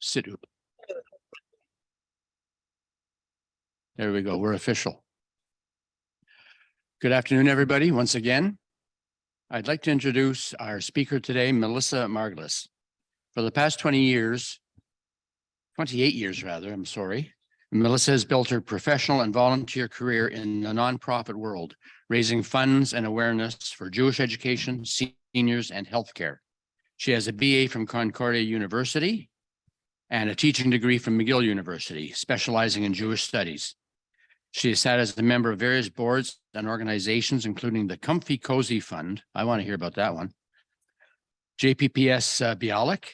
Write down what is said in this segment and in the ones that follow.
Sit up. There we go. We're official. Good afternoon, everybody. Once again, I'd like to introduce our speaker today, Melissa Mangles. For the past 28 years rather, Melissa has built her professional and volunteer career in the nonprofit world, raising funds and awareness for Jewish education, seniors, and healthcare. She has a BA from Concordia University and a teaching degree from McGill University, specializing in Jewish studies. She has sat as a member of various boards and organizations, including the Comfy Cozy Fund. I want to hear about that one. JPPS-Bialik,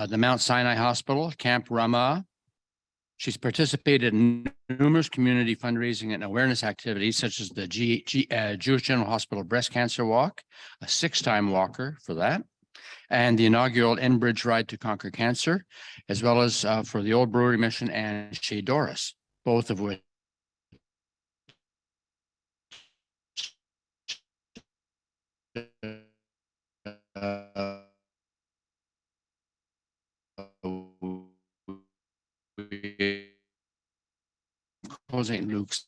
the Mount Sinai Hospital, Camp Ramah. She's participated in numerous community fundraising and awareness activities, such as the Jewish General Hospital Breast Cancer Walk, a 6-time walker for that, and the inaugural Enbridge Ride to Conquer Cancer, as well as for the old Brewery Mission and Chez Doris, both of which Saint-Luc's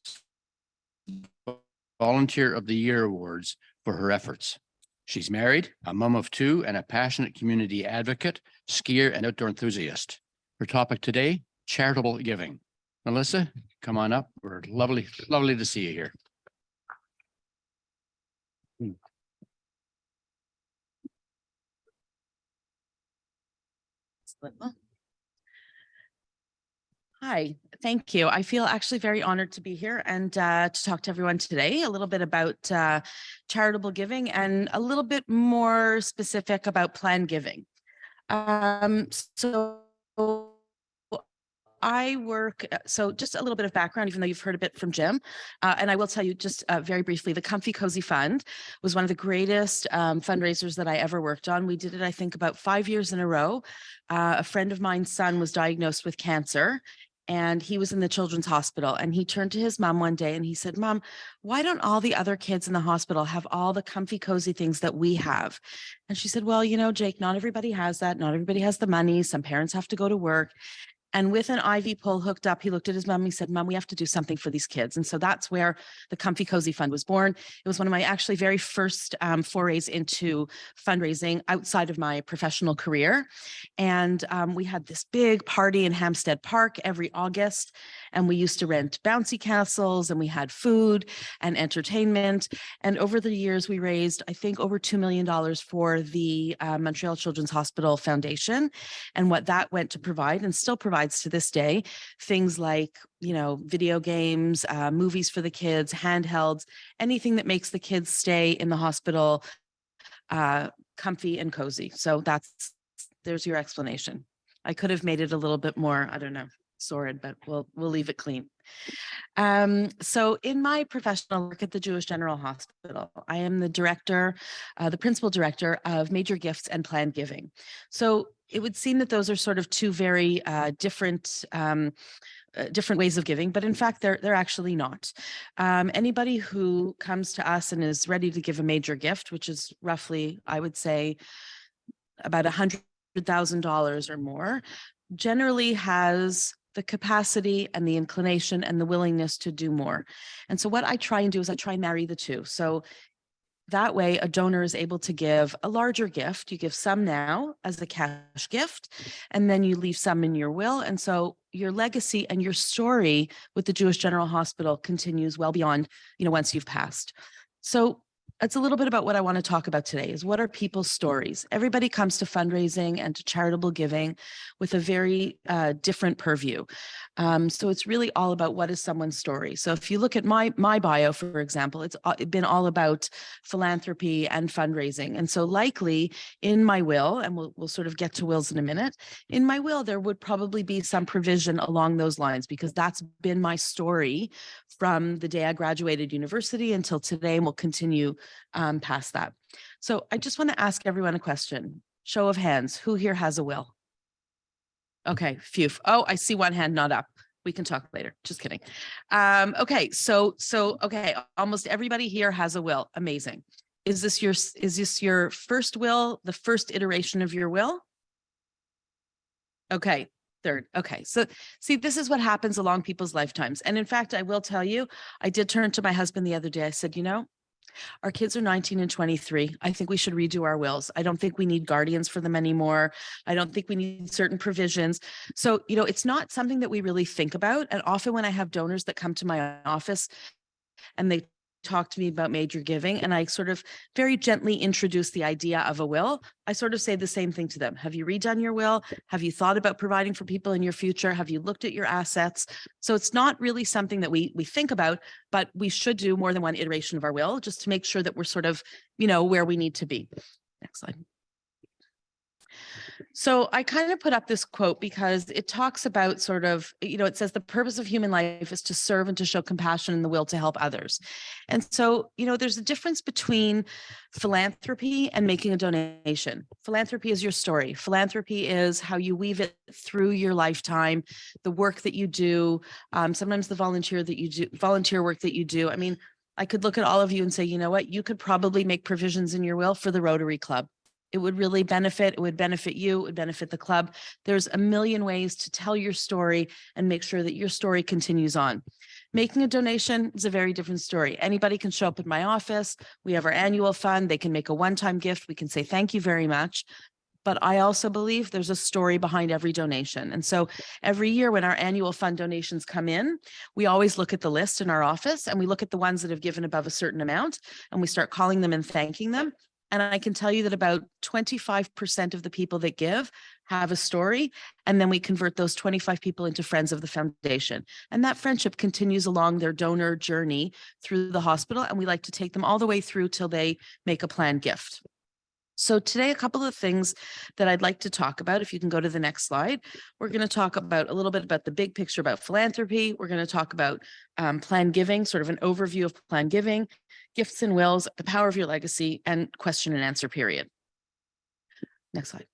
Volunteer of the Year Awards for her efforts. She's married, a mom of 2, and a passionate community advocate, skier, and outdoor enthusiast. Her topic today, charitable giving. Melissa, come on up. We're lovely to see you here. Hi, thank you. I feel actually very honored to be here and to talk to everyone today a little bit about charitable giving and a little bit more specific about planned giving. So I work, so just a little bit of background, even though you've heard a bit from Jim, and I will tell you just very briefly, the Comfy Cozy Fund was one of the greatest fundraisers that I ever worked on. We did it, I think, about 5 years in a row. A friend of mine's son was diagnosed with cancer, and he was in the children's hospital, and he turned to his mom one day and he said, "Mom, why don't all the other kids in the hospital have all the comfy, cozy things that we have?" And she said, "Well, you know, Jake, not everybody has that. Not everybody has the money. Some parents have to go to work." And with an IV pole hooked up, he looked at his mom and he said, "Mom, we have to do something for these kids." And so that's where the Comfy Cozy Fund was born. It was one of my actually very first forays into fundraising outside of my professional career. And we had this big party in Hampstead Park every August. And we used to rent bouncy castles, and we had food and entertainment. And over the years, we raised, I think, over $2 million for the Montreal Children's Hospital Foundation. And what that went to provide and still provides to this day, things like, you know, video games, movies for the kids, handhelds, anything that makes the kids stay in the hospital comfy and cozy. So there's your explanation. I could have made it a little bit more, I don't know, sordid, but we'll leave it clean. So in my professional work at the Jewish General Hospital, I am the director, the principal director of major gifts and planned giving. So it would seem that those are sort of two very different ways of giving, but in fact, they're actually not. Anybody who comes to us and is ready to give a major gift, which is roughly, I would say, about $100,000 or more, generally has the capacity and the inclination and the willingness to do more. And so what I try and do is I try and marry the two. So that way, a donor is able to give a larger gift. You give some now as a cash gift, and then you leave some in your will. And so your legacy and your story with the Jewish General Hospital continues well beyond, you know, once you've passed. So it's a little bit about what I want to talk about today is what are people's stories? Everybody comes to fundraising and to charitable giving with a very different purview. So it's really all about what is someone's story. So if you look at my bio, for example, it's been all about philanthropy and fundraising. And so likely in my will, and we'll sort of get to wills in a minute, in my will, there would probably be some provision along those lines because that's been my story from the day I graduated university until today, and will continue past that. So I just want to ask everyone a question. Show of hands, who here has a will? Okay, phew. Oh, I see one hand not up. We can talk later. Just kidding. Okay, so okay, almost everybody here has a will. Amazing. Is this your first will, the first iteration of your will? Okay, Third. Okay. So see, this is what happens along people's lifetimes. And in fact, I will tell you, I did turn to my husband the other day. I said, our kids are 19 and 23. I think we should redo our wills. I don't think we need guardians for them anymore. I don't think we need certain provisions. So, it's not something that we really think about. And often when I have donors that come to my office and they talk to me about major giving, and I sort of very gently introduce the idea of a will, I sort of say the same thing to them. Have you redone your will? Have you thought about providing for people in your future? Have you looked at your assets? So it's not really something that we think about, but we should do more than one iteration of our will just to make sure that we're sort of, where we need to be. Next slide. So I kind of put up this quote because it talks about sort of, it says the purpose of human life is to serve and to show compassion and the will to help others. And so, there's a difference between philanthropy and making a donation. Philanthropy is your story. Philanthropy is how you weave it through your lifetime, the work that you do, sometimes the volunteer work that you do. I mean, I could look at all of you and say, you know what, you could probably make provisions in your will for the Rotary Club. It would really benefit. It would benefit you. It would benefit the club. There's a million ways to tell your story and make sure that your story continues on. Making a donation is a very different story. Anybody can show up at my office. We have our annual fund. They can make a one-time gift. We can say, thank you very much. But I also believe there's a story behind every donation. And so every year when our annual fund donations come in, we always look at the list in our office and we look at the ones that have given above a certain amount and we start calling them and thanking them. And I can tell you that about 25% of the people that give have a story. And then we convert those 25 people into friends of the foundation. And that friendship continues along their donor journey through the hospital. And we like to take them all the way through till they make a planned gift. So today, a couple of things that I'd like to talk about. If you can go to the next slide, we're going to talk about a little bit about the big picture about philanthropy. We're going to talk about planned giving, sort of an overview of planned giving, gifts and wills, the power of your legacy, and question and answer period. Next slide.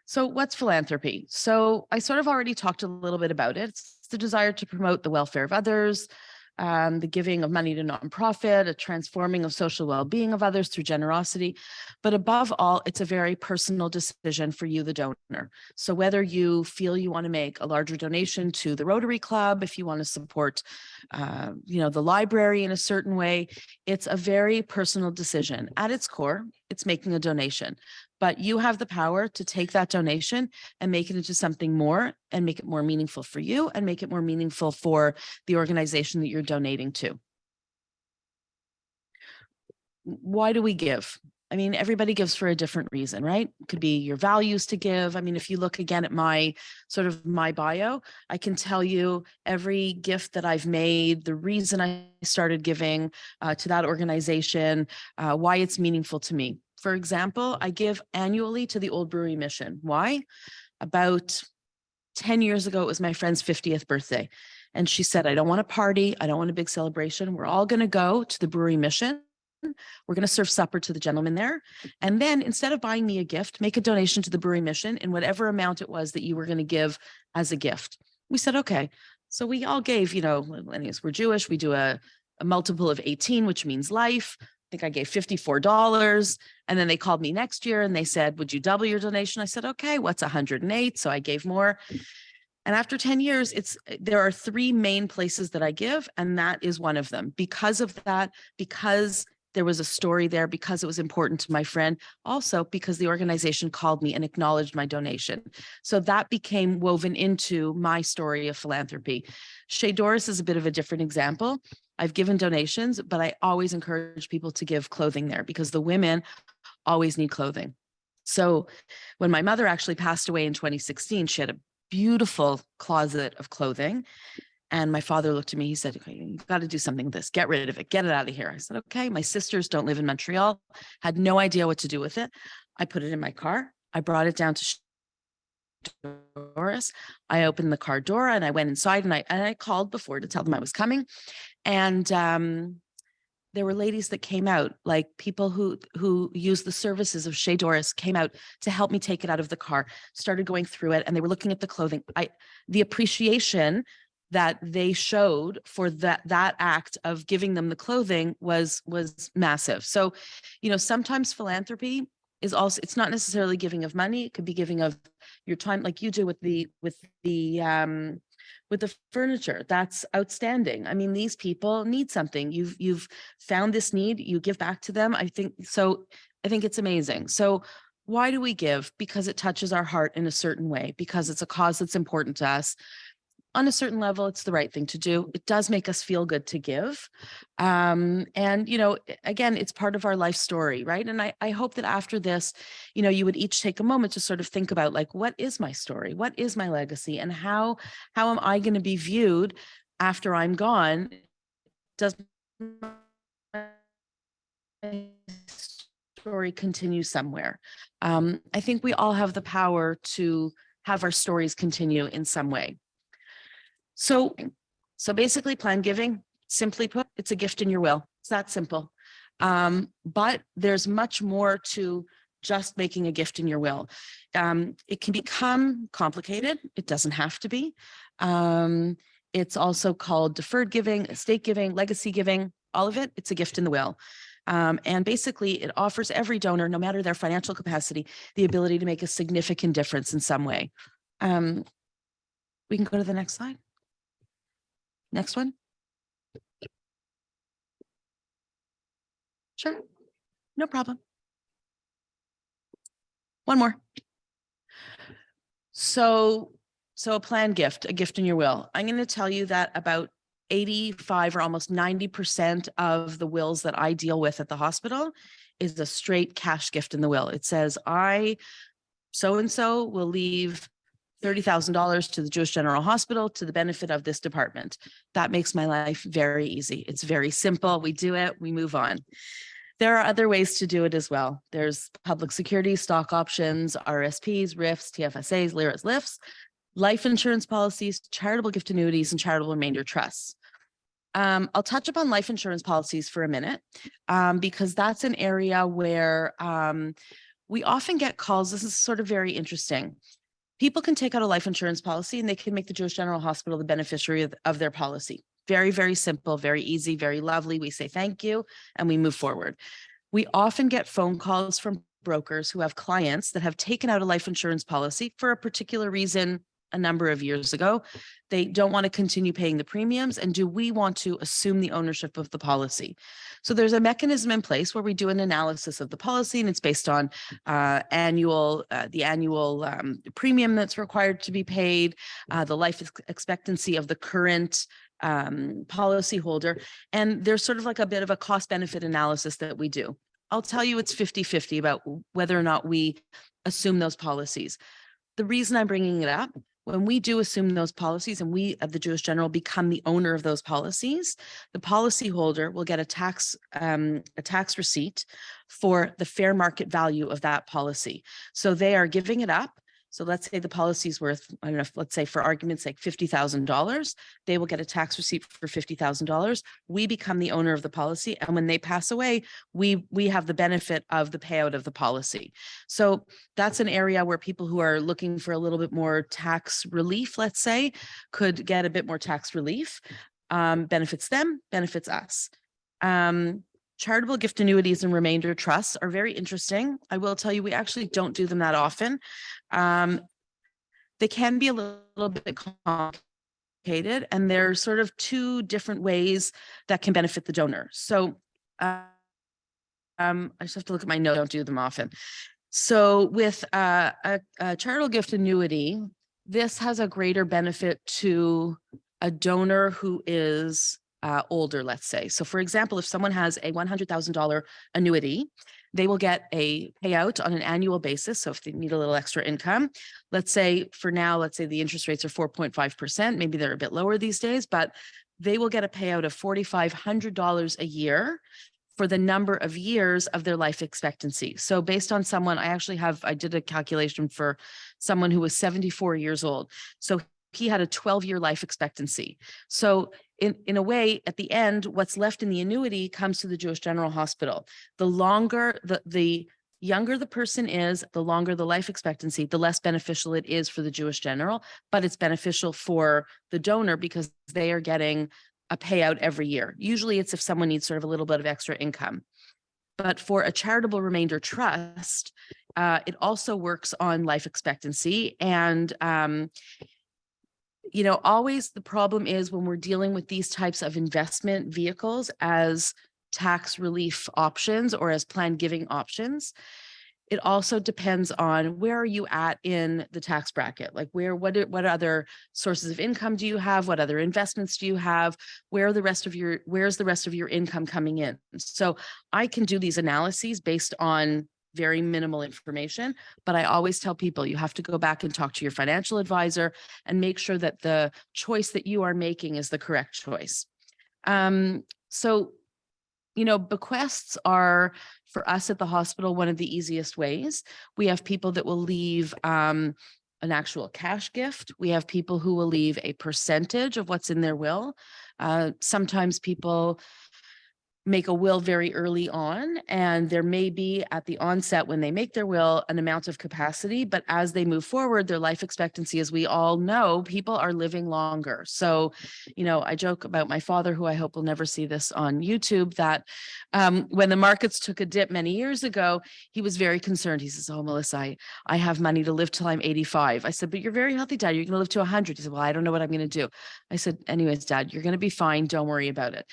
So what's philanthropy? So I sort of already talked a little bit about it. It's the desire to promote the welfare of others, the giving of money to nonprofit, a transforming of social well-being of others through generosity. But above all, it's a very personal decision for you, the donor. So whether you feel you want to make a larger donation to the Rotary Club, if you want to support, the library in a certain way, it's a very personal decision. At its core, it's making a donation. But you have the power to take that donation and make it into something more and make it more meaningful for you and make it more meaningful for the organization that you're donating to. Why do we give? I mean, everybody gives for a different reason, right? It could be your values to give. I mean, if you look again at my bio, I can tell you every gift that I've made, the reason I started giving to that organization, why it's meaningful to me. For example, I give annually to the Old Brewery Mission. Why? About 10 years ago, it was my friend's 50th birthday. And she said, I don't want a party. I don't want a big celebration. We're all going to go to the Brewery Mission. We're going to serve supper to the gentleman there. And then instead of buying me a gift, make a donation to the Brewery Mission in whatever amount it was that you were going to give as a gift. We said, okay. So we all gave, anyways, we're Jewish. We do a multiple of 18, which means life. I think I gave $54. And then they called me next year and they said, would you double your donation? I said, okay, what's 108? So I gave more. And after 10 years, there are three main places that I give. And that is one of them. Because of that, because there was a story there, because it was important to my friend, also because the organization called me and acknowledged my donation. So that became woven into my story of philanthropy. Chez Doris is a bit of a different example. I've given donations, but I always encourage people to give clothing there because the women always need clothing. So when my mother actually passed away in 2016, she had a beautiful closet of clothing. And my father looked at me, he said, okay, you've got to do something with this, get rid of it, get it out of here. I said, okay, my sisters don't live in Montreal, had no idea what to do with it. I put it in my car. I brought it down to Doris. I opened the car door and I went inside and I called before to tell them I was coming. And there were ladies that came out, like people who used the services of Chez Doris came out to help me take it out of the car, started going through it, and they were looking at the clothing. The appreciation that they showed for that act of giving them the clothing was massive. So, sometimes philanthropy is also, it's not necessarily giving of money. It could be giving of your time, like you do with the furniture. That's outstanding. I mean, these people need something. You've found this need, you give back to them. I think it's amazing. So why do we give? Because it touches our heart in a certain way, because it's a cause that's important to us. On a certain level, it's the right thing to do. It does make us feel good to give. And, again, it's part of our life story, right? And I hope that after this, you would each take a moment to sort of think about, like, what is my story? What is my legacy? And how am I going to be viewed after I'm gone? Does my story continue somewhere? I think we all have the power to have our stories continue in some way. So basically, plan giving, simply put, it's a gift in your will. It's that simple. But there's much more to just making a gift in your will. It can become complicated. It doesn't have to be. It's also called deferred giving, estate giving, legacy giving, all of it. It's a gift in the will. And basically, it offers every donor, no matter their financial capacity, the ability to make a significant difference in some way. We can go to the next slide. Next one. Sure, no problem. One more. So a planned gift, a gift in your will. I'm going to tell you that about 85 or almost 90% of the wills that I deal with at the hospital is a straight cash gift in the will. It says, I, so-and-so, will leave $30,000 to the Jewish General Hospital to the benefit of this department. That makes my life very easy. It's very simple. We do it, we move on. There are other ways to do it as well. There's public security, stock options, RSPs, RIFs, TFSAs, LIRAs, LIFs, life insurance policies, charitable gift annuities, and charitable remainder trusts. I'll touch upon life insurance policies for a minute, because that's an area where we often get calls. This is sort of very interesting. People can take out a life insurance policy and they can make the Jewish General Hospital the beneficiary of their policy. Very, very simple, very easy, very lovely. We say thank you and we move forward. We often get phone calls from brokers who have clients that have taken out a life insurance policy for a particular reason a number of years ago. They don't want to continue paying the premiums. And do we want to assume the ownership of the policy? So there's a mechanism in place where we do an analysis of the policy, and it's based on the annual premium that's required to be paid, the life expectancy of the current policyholder. And there's sort of like a bit of a cost benefit analysis that we do. I'll tell you it's 50-50 about whether or not we assume those policies. The reason I'm bringing it up, when we do assume those policies and we at the Jewish General become the owner of those policies, the policyholder will get a tax receipt for the fair market value of that policy. So they are giving it up. So let's say the policy is worth, I don't know, let's say for argument's sake, $50,000. They will get a tax receipt for $50,000. We become the owner of the policy. And when they pass away, we have the benefit of the payout of the policy. So that's an area where people who are looking for a little bit more tax relief, let's say, could get a bit more tax relief. Benefits them, benefits us. Charitable gift annuities and remainder trusts are very interesting. I will tell you, we actually don't do them that often. They can be a little bit complicated, and there's sort of two different ways that can benefit the donor. So I just have to look at my notes. I don't do them often. So with a charitable gift annuity, this has a greater benefit to a donor who is older, let's say. So for example, if someone has a $100,000 annuity, they will get a payout on an annual basis. So if they need a little extra income, let's say for now, let's say the interest rates are 4.5%, maybe they're a bit lower these days, but they will get a payout of $4,500 a year for the number of years of their life expectancy. So based on someone, I did a calculation for someone who was 74 years old. So he had a 12-year life expectancy. So in a way, at the end, what's left in the annuity comes to the Jewish General Hospital. The longer, the younger the person is, the longer the life expectancy, the less beneficial it is for the Jewish General, but it's beneficial for the donor because they are getting a payout every year. Usually it's if someone needs sort of a little bit of extra income. But for a charitable remainder trust, it also works on life expectancy. And, always the problem is when we're dealing with these types of investment vehicles as tax relief options or as planned giving options, it also depends on where are you at in the tax bracket? Like what other sources of income do you have? What other investments do you have? Where's the rest of your income coming in? So I can do these analyses based on very minimal information, but I always tell people you have to go back and talk to your financial advisor and make sure that the choice that you are making is the correct choice. Bequests are, for us at the hospital, one of the easiest ways. We have people that will leave an actual cash gift. We have people who will leave a percentage of what's in their will. Sometimes people make a will very early on, and there may be at the onset when they make their will an amount of capacity, but as they move forward, their life expectancy, as we all know, people are living longer. So, I joke about my father, who I hope will never see this on YouTube, that when the markets took a dip many years ago, he was very concerned. He says, "Oh, Melissa, I have money to live till I'm 85. I said, "But you're very healthy, Dad. You're going to live to 100. He said, "Well, I don't know what I'm going to do." I said, "Anyways, Dad, you're going to be fine. Don't worry about it."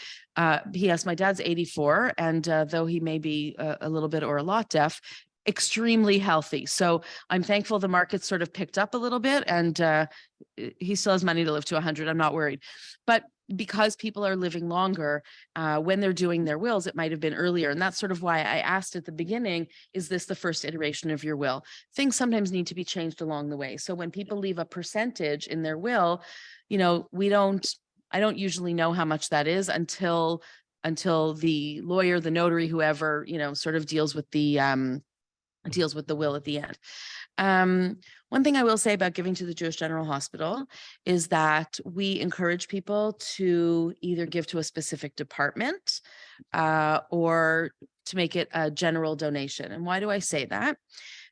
Yes, my dad's 84, and though he may be a little bit or a lot deaf, extremely healthy. So I'm thankful the market sort of picked up a little bit, and he still has money to live to 100. I'm not worried. But because people are living longer, when they're doing their wills, it might have been earlier. And that's sort of why I asked at the beginning, is this the first iteration of your will? Things sometimes need to be changed along the way. So when people leave a percentage in their will, I don't usually know how much that is until the lawyer, the notary, whoever, sort of deals with the will at the end. One thing I will say about giving to the Jewish General Hospital is that we encourage people to either give to a specific department or to make it a general donation. And why do I say that?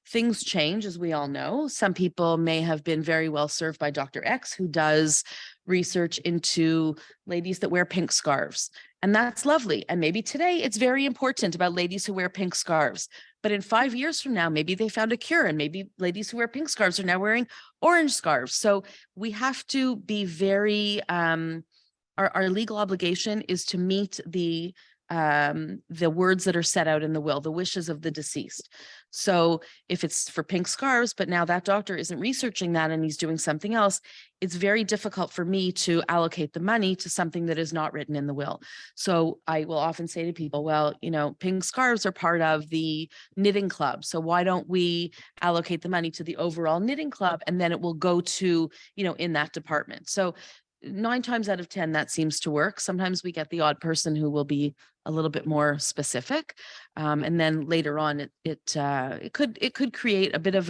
Things change, as we all know. Some people may have been very well served by Dr. X, who does research into ladies that wear pink scarves. And that's lovely. And maybe today it's very important about ladies who wear pink scarves. But in 5 years from now, maybe they found a cure, and maybe ladies who wear pink scarves are now wearing orange scarves. So we have to be very, our legal obligation is to meet the words that are set out in the will, the wishes of the deceased. So if it's for pink scarves, but now that doctor isn't researching that and he's doing something else, it's very difficult for me to allocate the money to something that is not written in the will. So I will often say to people, well, pink scarves are part of the knitting club. So why don't we allocate the money to the overall knitting club, and then it will go to, in that department. So 9 times out of 10, that seems to work. Sometimes we get the odd person who will be a little bit more specific. And then later on, it could create a bit of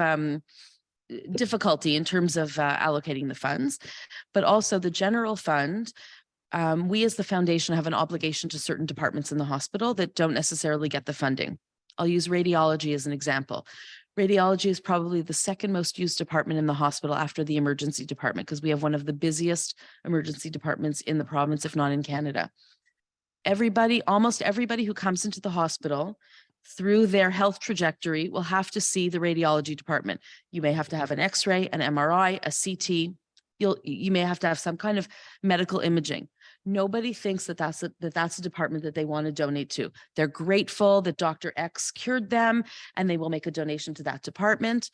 difficulty in terms of allocating the funds. But also the general fund, we as the foundation have an obligation to certain departments in the hospital that don't necessarily get the funding. I'll use radiology as an example. Radiology is probably the second most used department in the hospital after the emergency department, because we have one of the busiest emergency departments in the province, if not in Canada. Almost everybody who comes into the hospital through their health trajectory will have to see the radiology department. You may have to have an X-ray, an MRI, a CT. You may have to have some kind of medical imaging. Nobody thinks that's a department that they want to donate to. They're grateful that Dr. X cured them, and they will make a donation to that department.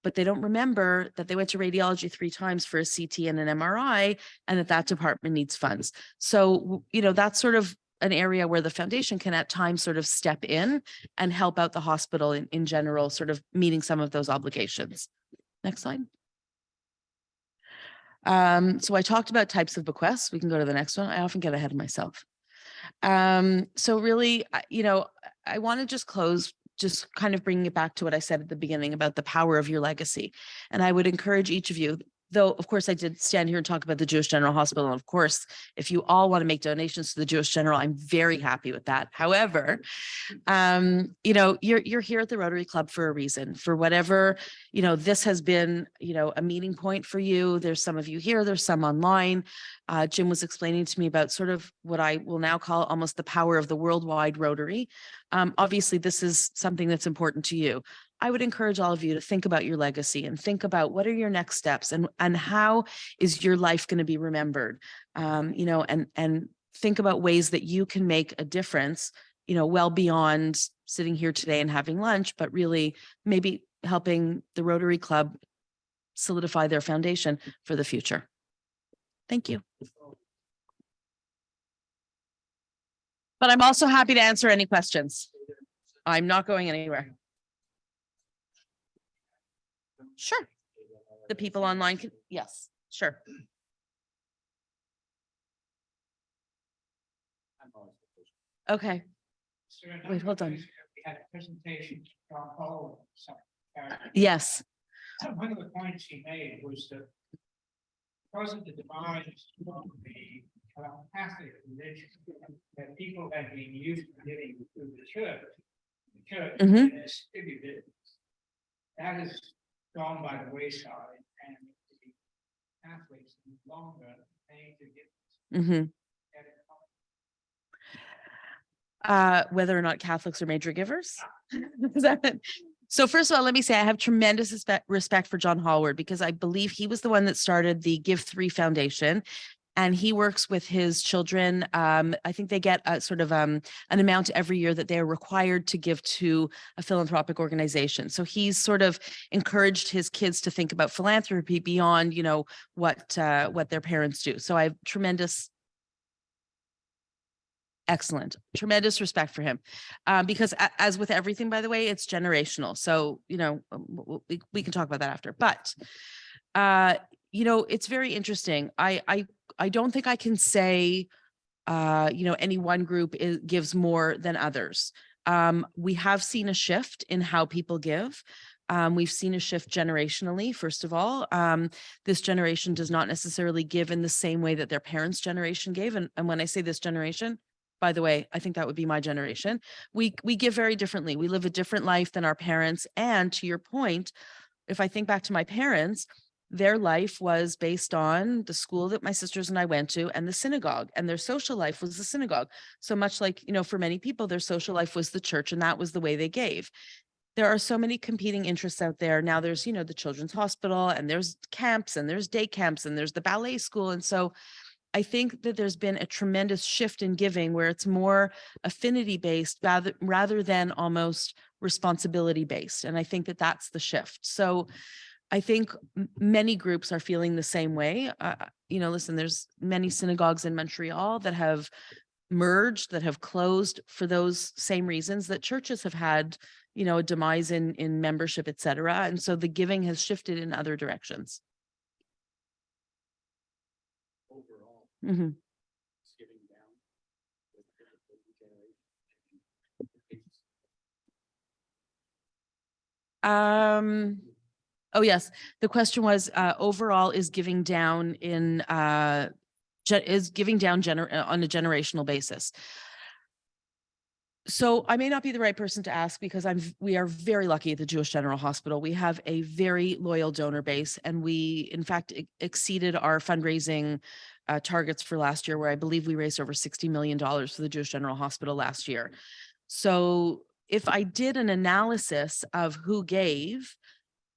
But they don't remember that they went to radiology 3 times for a CT and an MRI, and that department needs funds. So, that's sort of an area where the foundation can at times sort of step in and help out the hospital in general, sort of meeting some of those obligations. Next slide. So I talked about types of bequests. We can go to the next one. I often get ahead of myself. So really, I want to just close, just kind of bringing it back to what I said at the beginning about the power of your legacy. And I would encourage each of you, though, of course, I did stand here and talk about the Jewish General Hospital. And of course, if you all want to make donations to the Jewish General, I'm very happy with that. However, you know, you're here at the Rotary Club for a reason, for whatever, you know, this has been, you know, a meeting point for you. There's some of you here, there's some online. Jim was explaining to me about sort of what I will now call almost the power of the worldwide Rotary. Obviously, this is something that's important to you. I would encourage all of you to think about your legacy and think about what are your next steps and how is your life going to be remembered, you know, and think about ways that you can make a difference, you know, well beyond sitting here today and having lunch, but really maybe helping the Rotary Club solidify their foundation for the future. Thank you. But I'm also happy to answer any questions. I'm not going anywhere. Sure. The people online can, yes, sure. Okay. Wait, hold on. We had a presentation from Paul. Yes. One of the points he made was that because of the demise of the Catholic religion, that people had been used to giving through the church Mhm. distributed, that is gone by the wayside, and the Catholics no longer paying to give. Mm-hmm. Whether or not Catholics are major givers. Is that it? So first of all, let me say I have tremendous respect for John Hallward, because I believe he was the one that started the Give 3 Foundation. And he works with his children. I think they get a sort of an amount every year that they are required to give to a philanthropic organization. So he's sort of encouraged his kids to think about philanthropy beyond, you know, what their parents do. So I have tremendous respect for him, because as with everything, by the way, it's generational. So, you know, we can talk about that after, but, you know, it's very interesting. I don't think I can say, you know, any one group gives more than others. We have seen a shift in how people give. We've seen a shift generationally, first of all. This generation does not necessarily give in the same way that their parents' generation gave. And when I say this generation, by the way, I think that would be my generation. We give very differently. We live a different life than our parents. And to your point, if I think back to my parents, their life was based on the school that my sisters and I went to and the synagogue, and their social life was the synagogue. So much like, you know, for many people, their social life was the church, and that was the way they gave. There are so many competing interests out there. Now there's, you know, the children's hospital, and there's camps, and there's day camps, and there's the ballet school. And so I think that there's been a tremendous shift in giving where it's more affinity based rather than almost responsibility based. And I think that that's the shift. So I think many groups are feeling the same way. You know, listen, there's many synagogues in Montreal that have merged, that have closed for those same reasons that churches have had, you know, a demise in membership, et cetera. And so the giving has shifted in other directions. Mm-hmm. Oh yes, the question was overall is giving down in on a generational basis. So I may not be the right person to ask, because we are very lucky at the Jewish General Hospital. We have a very loyal donor base, and we in fact exceeded our fundraising targets for last year, where I believe we raised over $60 million for the Jewish General Hospital last year. So if I did an analysis of who gave,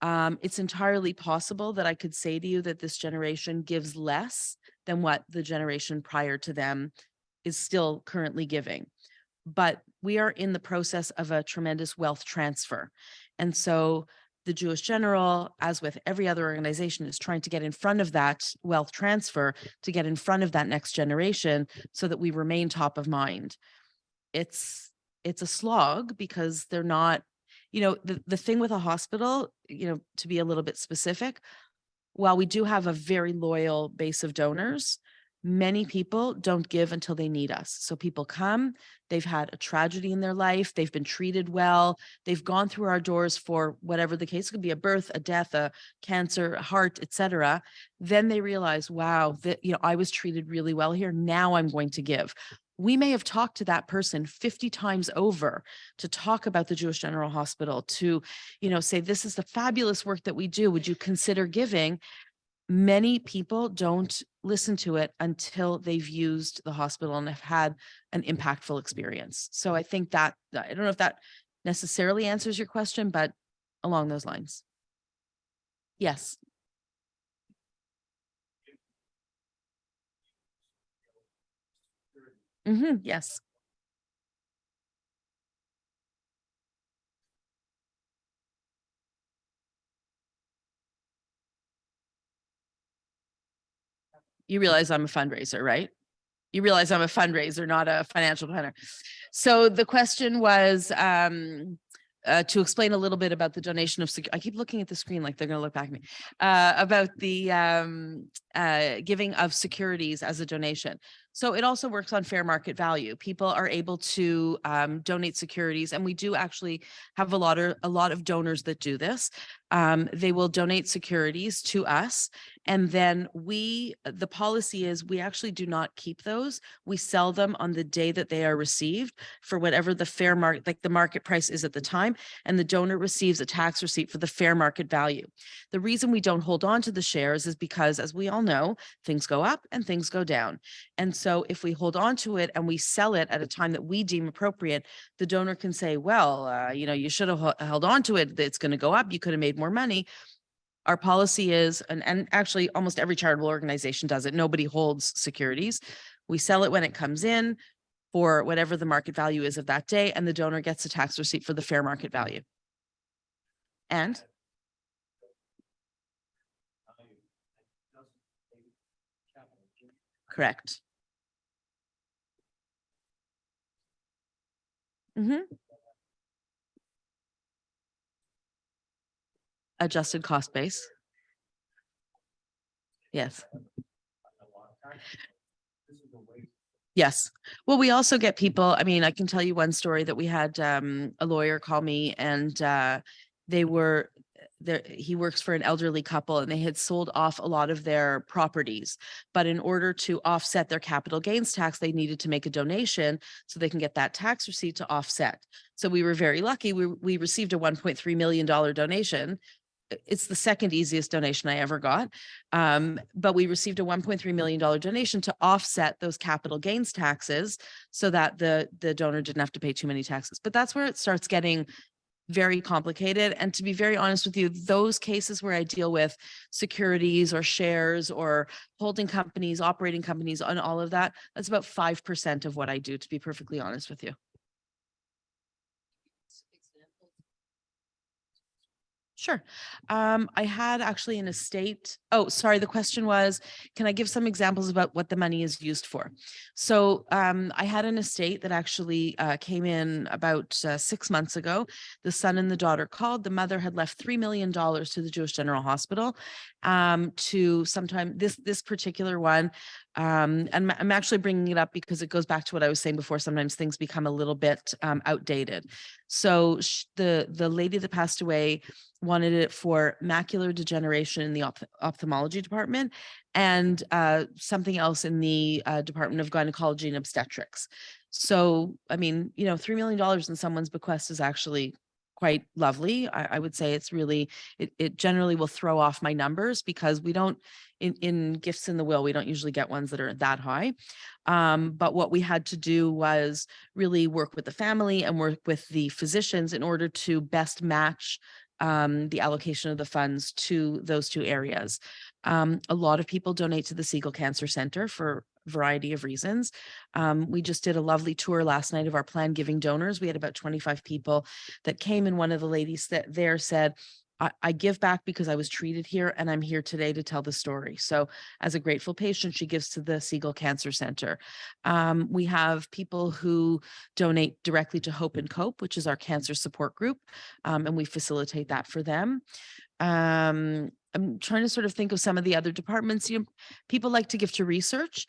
it's entirely possible that I could say to you that this generation gives less than what the generation prior to them is still currently giving. But we are in the process of a tremendous wealth transfer. And so the Jewish General, as with every other organization, is trying to get in front of that wealth transfer, to get in front of that next generation so that we remain top of mind. It's a slog, because they're not, you know, the thing with a hospital, you know, to be a little bit specific, while we do have a very loyal base of donors, Many people don't give until they need us. So people come, they've had a tragedy in their life, they've been treated well, they've gone through our doors for whatever the case could be, a birth, a death, a cancer, a heart, etc. Then they realize, wow, that, I was treated really well here. Now I'm going to give. We may have talked to that person 50 times over to talk about the Jewish General Hospital, to, say, this is the fabulous work that we do. Would you consider giving? Many people don't listen to it until they've used the hospital and have had an impactful experience. So I think that, I don't know if that necessarily answers your question, but along those lines. Yes. Yes. You realize I'm a fundraiser, right? You realize I'm a fundraiser, not a financial planner. So the question was to explain a little bit about the donation of, I keep looking at the screen like they're going to look back at me, about the giving of securities as a donation. So it also works on fair market value. People are able to donate securities, and we do actually have a lot of donors that do this. They will donate securities to us, and then the policy is we actually do not keep those. We sell them on the day that they are received for whatever the fair market, like the market price is at the time, and the donor receives a tax receipt for the fair market value. The reason we don't hold on to the shares is because, as we all know, things go up and things go down. And so if we hold on to it and we sell it at a time that we deem appropriate, the donor can say, well, you should have held on to it. It's going to go up. You could have made more money. Our policy is, and actually almost every charitable organization does it, nobody holds securities. We sell it when it comes in for whatever the market value is of that day, and the donor gets a tax receipt for the fair market value. And correct. Adjusted cost base. Yes. Yes. Well, we also get people, I mean, I can tell you one story that we had a lawyer call me, and they were there. He works for an elderly couple, and they had sold off a lot of their properties, but in order to offset their capital gains tax, they needed to make a donation so they can get that tax receipt to offset. So we were very lucky. We received a $1.3 million donation. It's the second easiest donation I ever got. But we received a $1.3 million donation to offset those capital gains taxes so that the donor didn't have to pay too many taxes. But that's where it starts getting very complicated. And to be very honest with you, those cases where I deal with securities or shares or holding companies, operating companies, and all of that, that's about 5% of what I do, to be perfectly honest with you. Sure. I had actually an estate. Oh, sorry. The question was, can I give some examples about what the money is used for? So I had an estate that actually came in about 6 months ago. The son and the daughter called. The mother had left $3 million to the Jewish General Hospital to sometime this particular one. And I'm actually bringing it up because it goes back to what I was saying before. Sometimes things become a little bit outdated. So the lady that passed away wanted it for macular degeneration in the ophthalmology department, and something else in the Department of Gynecology and Obstetrics. So, I mean, $3 million in someone's bequest is actually quite lovely. I would say it's really, it generally will throw off my numbers because we don't, in gifts in the will, we don't usually get ones that are that high. But what we had to do was really work with the family and work with the physicians in order to best match the allocation of the funds to those two areas. A lot of people donate to the Siegel Cancer Center for a variety of reasons. We just did a lovely tour last night of our planned giving donors. We had about 25 people that came, and one of the ladies that there said, I give back because I was treated here, and I'm here today to tell the story. So as a grateful patient, she gives to the Siegel Cancer Center. We have people who donate directly to Hope and Cope, which is our cancer support group, and we facilitate that for them. I'm trying to sort of think of some of the other departments. People like to give to research.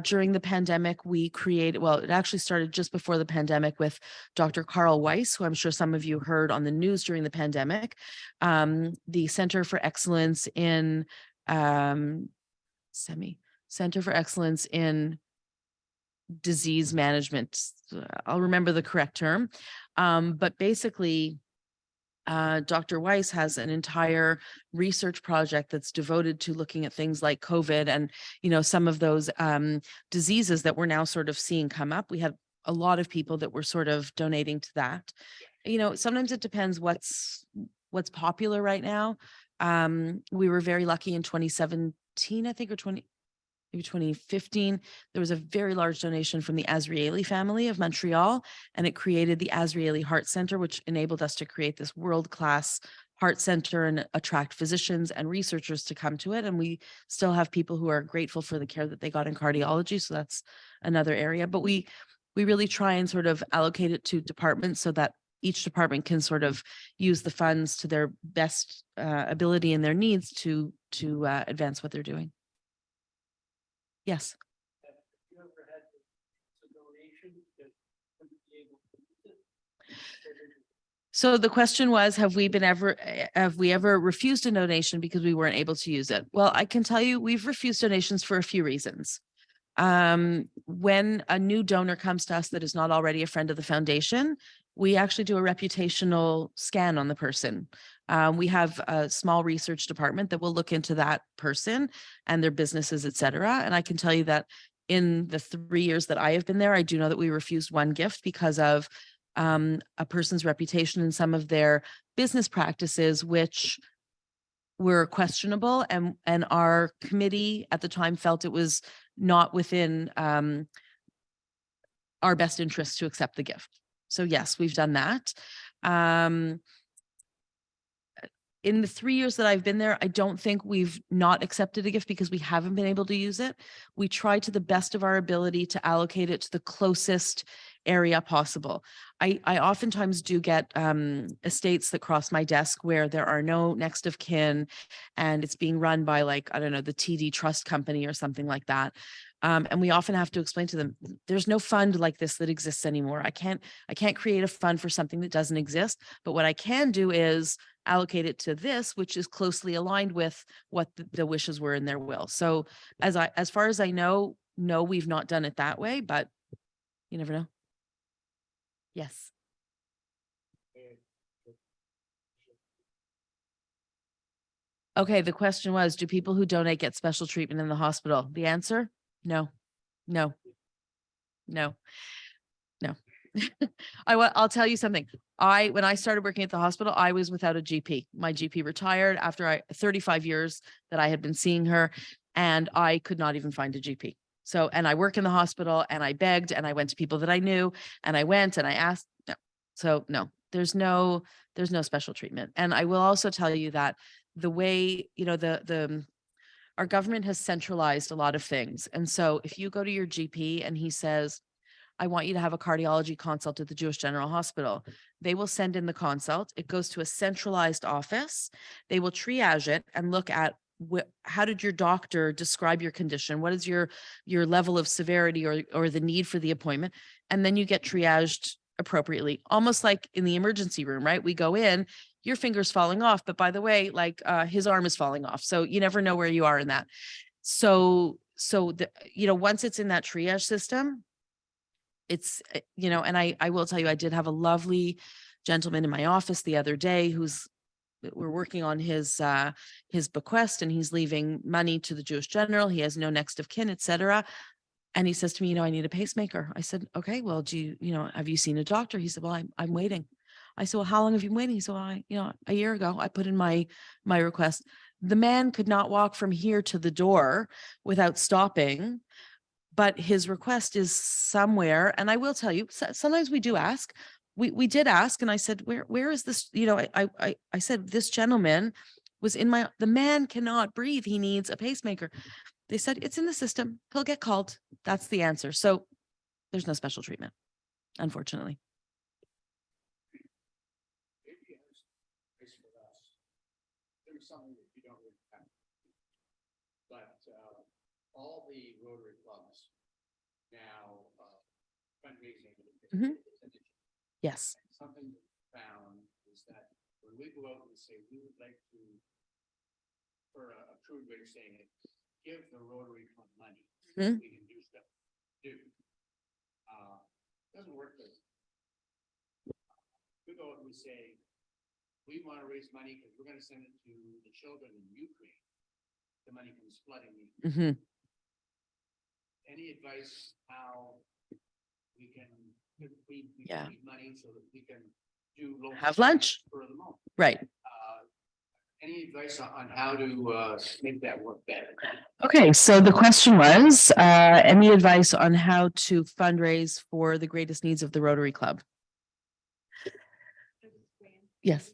During the pandemic, we created, well, it actually started just before the pandemic with Dr. Carl Weiss, who I'm sure some of you heard on the news during the pandemic. The Center for Excellence in Center for Excellence in Disease Management. I'll remember the correct term. But basically, Dr. Weiss has an entire research project that's devoted to looking at things like COVID and, some of those diseases that we're now sort of seeing come up. We had a lot of people that were sort of donating to that. Sometimes it depends what's popular right now. We were very lucky in 2017, I think, or 2015, there was a very large donation from the Azrieli family of Montreal, and it created the Azrieli Heart Center, which enabled us to create this world-class heart center and attract physicians and researchers to come to it. And we still have people who are grateful for the care that they got in cardiology. So that's another area. But we really try and sort of allocate it to departments so that each department can sort of use the funds to their best ability and their needs to advance what they're doing. Yes. So the question was, have we ever refused a donation because we weren't able to use it? Well, I can tell you we've refused donations for a few reasons. When a new donor comes to us that is not already a friend of the foundation, we actually do a reputational scan on the person. We have a small research department that will look into that person and their businesses, et cetera. And I can tell you that in the 3 years that I have been there, I do know that we refused one gift because of a person's reputation and some of their business practices, which were questionable. And our committee at the time felt it was not within our best interest to accept the gift. So yes, we've done that. In the 3 years that I've been there, I don't think we've not accepted a gift because we haven't been able to use it. We try to the best of our ability to allocate it to the closest area possible. I oftentimes do get estates that cross my desk where there are no next of kin and it's being run by, like, I don't know, the TD Trust Company or something like that. And we often have to explain to them, there's no fund like this that exists anymore. I can't create a fund for something that doesn't exist. But what I can do is allocate it to this, which is closely aligned with what the wishes were in their will. So as far as I know, no, we've not done it that way, but you never know. Yes. Okay, the question was, do people who donate get special treatment in the hospital? The answer? No. I'll tell you something. When I started working at the hospital, I was without a GP. My GP retired after 35 years that I had been seeing her, and I could not even find a GP. So, and I work in the hospital, and I begged, and I went to people that I knew, and I went and I asked. No. So no, there's no special treatment. And I will also tell you that the way, our government has centralized a lot of things. And so if you go to your GP and he says, I want you to have a cardiology consult at the Jewish General Hospital, they will send in the consult. It goes to a centralized office. They will triage it and look at how did your doctor describe your condition? What is your level of severity or the need for the appointment? And then you get triaged appropriately, almost like in the emergency room, right? We go in, your finger's falling off, but by the way, like his arm is falling off. So you never know where you are in that. So once it's in that triage system, it's, and I will tell you, I did have a lovely gentleman in my office the other day we're working on his bequest, and he's leaving money to the Jewish General. He has no next of kin, et cetera. And he says to me, I need a pacemaker. I said, okay, well, have you seen a doctor? He said, well, I'm waiting. I said, well, how long have you been waiting? He said, well, a year ago, I put in my request. The man could not walk from here to the door without stopping, but his request is somewhere. And I will tell you, sometimes we do ask. We did ask, and I said, where is this? I said, this gentleman was the man cannot breathe. He needs a pacemaker. They said, it's in the system. He'll get called. That's the answer. So there's no special treatment, unfortunately. all the Rotary clubs now fundraising. Mhm. Yes. Something found is that when we go out and say we would like to, for a crude way of saying it, give the Rotary Club money, Mhm. we can do stuff. Doesn't work. We go out and we say we want to raise money because we're going to send it to the children in Ukraine. The money comes flooding in. Mhm. Any advice how we can we Yeah. need money so that we can do local Have lunch. for the moment? Right. Any advice on how to make that work better? Okay, so the question was, any advice on how to fundraise for the greatest needs of the Rotary Club? Yes.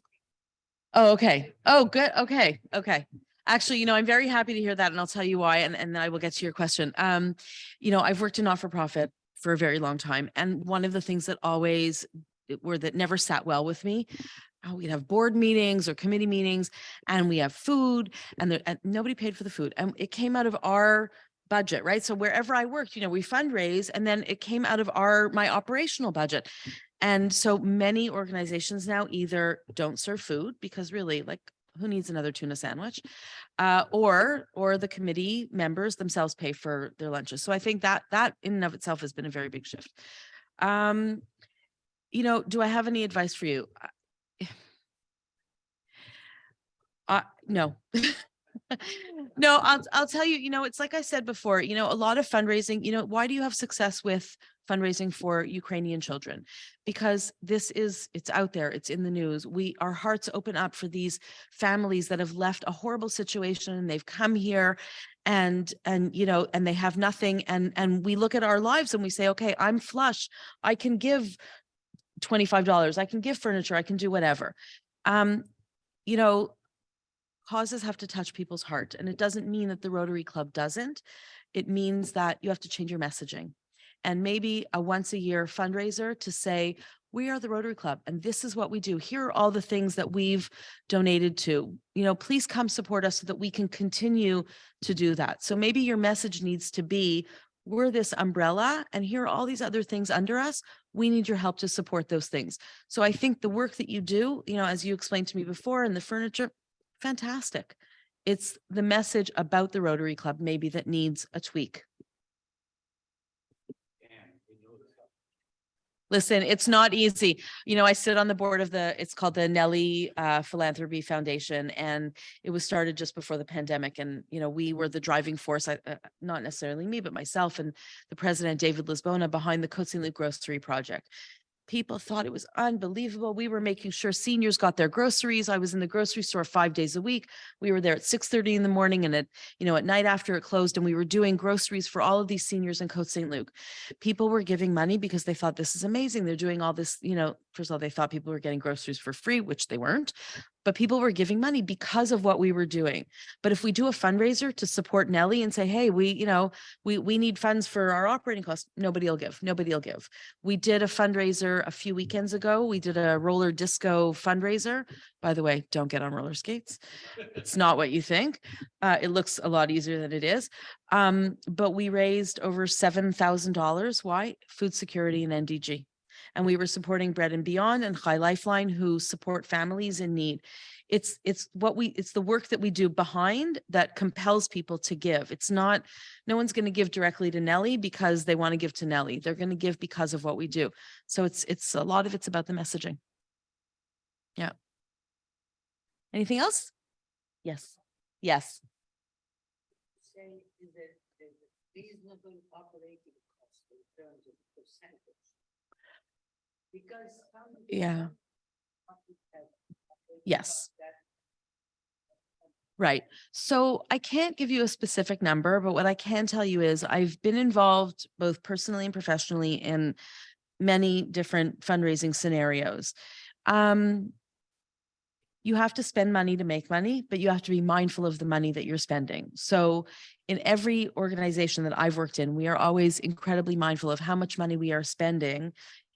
Oh, okay. Oh, good. Okay. Okay. Actually, I'm very happy to hear that, and I'll tell you why, and then I will get to your question. I've worked in not-for-profit for a very long time, and one of the things that that never sat well with me, we'd have board meetings or committee meetings, and we have food, and nobody paid for the food, and it came out of our budget, right? So wherever I worked, we fundraise, and then it came out of my operational budget. And so many organizations now either don't serve food because really, like, who needs another tuna sandwich? Or the committee members themselves pay for their lunches. So I think that in and of itself has been a very big shift. Do I have any advice for you? No. No, I'll tell you, it's like I said before, a lot of fundraising, why do you have success with fundraising for Ukrainian children? Because it's out there, it's in the news. Our hearts open up for these families that have left a horrible situation and they've come here and they have nothing. And we look at our lives and we say, okay, I'm flush. I can give $25. I can give furniture. I can do whatever. Causes have to touch people's heart. And it doesn't mean that the Rotary Club doesn't. It means that you have to change your messaging. And maybe a once a year fundraiser to say, we are the Rotary Club and this is what we do. Here are all the things that we've donated to. Please come support us so that we can continue to do that. So maybe your message needs to be, we're this umbrella and here are all these other things under us. We need your help to support those things. So I think the work that you do, as you explained to me before, and the furniture, fantastic. It's the message about the Rotary Club maybe that needs a tweak. Listen, it's not easy. I sit on the board of it's called the Nelly Philanthropy Foundation, and it was started just before the pandemic. And, we were the driving force, not necessarily me, but myself and the president, David Lisbona, behind the Cote Saint-Luc Grocery Project. People thought it was unbelievable. We were making sure seniors got their groceries. I was in the grocery store 5 days a week. We were there at 6:30 in the morning and at night after it closed, and we were doing groceries for all of these seniors in Cote Saint-Luc. People were giving money because they thought this is amazing. They're doing all this, first of all, they thought people were getting groceries for free, which they weren't. But people were giving money because of what we were doing. But if we do a fundraiser to support Nelly and say, hey, we need funds for our operating costs, nobody will give. We did a fundraiser a few weekends ago. We did a roller disco fundraiser. By the way, don't get on roller skates. It's not what you think. It looks a lot easier than it is. But we raised over $7,000. Why? Food security and NDG. And we were supporting Bread and Beyond and High Lifeline, who support families in need. It's the work that we do behind that compels people to give. It's not, no one's going to give directly to Nelly because they want to give to Nelly. They're going to give because of what we do. So it's a lot of it's about the messaging. Yeah. Anything else? Yes. Yes. Say, is it reasonable operating cost in terms of percentage? Because Yeah. Yes. Right. So I can't give you a specific number, but what I can tell you is I've been involved both personally and professionally in many different fundraising scenarios. You have to spend money to make money, but you have to be mindful of the money that you're spending. So in every organization that I've worked in, we are always incredibly mindful of how much money we are spending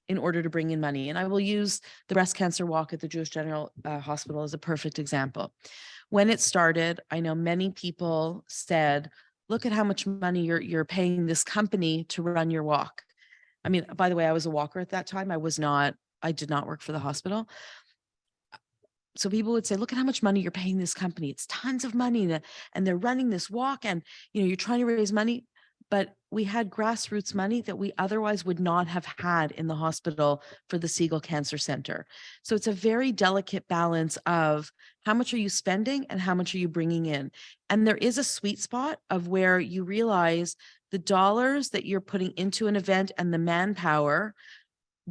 in order to bring in money. And I will use the breast cancer walk at the Jewish General Hospital as a perfect example. When it started, I know many people said, look at how much money you're paying this company to run your walk. I mean, by the way, I was a walker at that time. I did not work for the hospital. So people would say, look at how much money you're paying this company. It's tons of money and they're running this walk and, you're trying to raise money, but we had grassroots money that we otherwise would not have had in the hospital for the Siegel Cancer Center. So it's a very delicate balance of how much are you spending and how much are you bringing in? And there is a sweet spot of where you realize the dollars that you're putting into an event and the manpower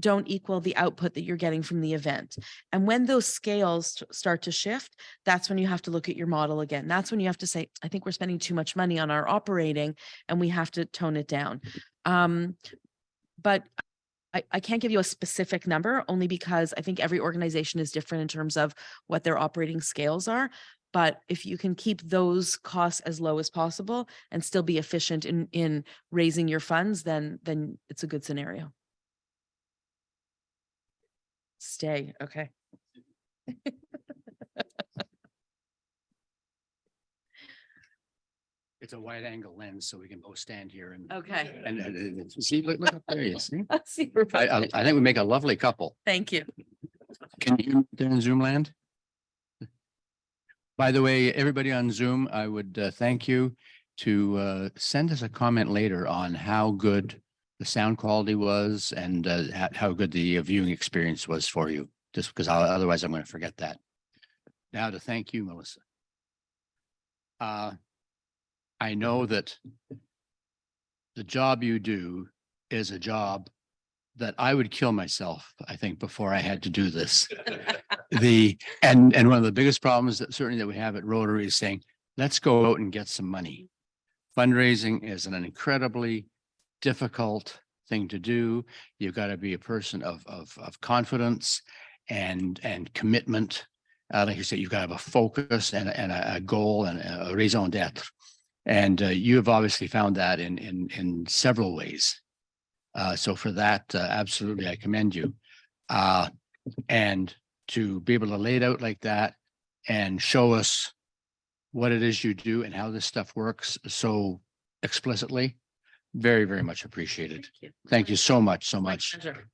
don't equal the output that you're getting from the event. And when those scales start to shift, that's when you have to look at your model again. That's when you have to say, I think we're spending too much money on our operating and we have to tone it down. But I can't give you a specific number only because I think every organization is different in terms of what their operating scales are. But if you can keep those costs as low as possible and still be efficient in raising your funds, then it's a good scenario. Stay. Okay. It's a wide angle lens, so we can both stand here and. Okay. And see, look up there, you see? Let's see. We're both- I think we make a lovely couple. Thank you. Can you, there in Zoom land? By the way, everybody on Zoom, I would thank you to send us a comment later on how good the sound quality was and how good the viewing experience was for you, just because otherwise I'm going to forget that. Now to thank you, Melissa. I know that the job you do is a job that I would kill myself, I think, before I had to do this. And one of the biggest problems that certainly that we have at Rotary is saying, let's go out and get some money. Fundraising is an incredibly difficult thing to do. You've got to be a person of confidence and commitment. Like you said, you've got to have a focus and a goal and a raison d'etre. And you have obviously found that in several ways. So for that, absolutely, I commend you. And to be able to lay it out like that and show us what it is you do and how this stuff works so explicitly, very, very much appreciated. Thank you so much, so My much. pleasure. Thank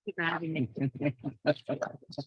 you for having me.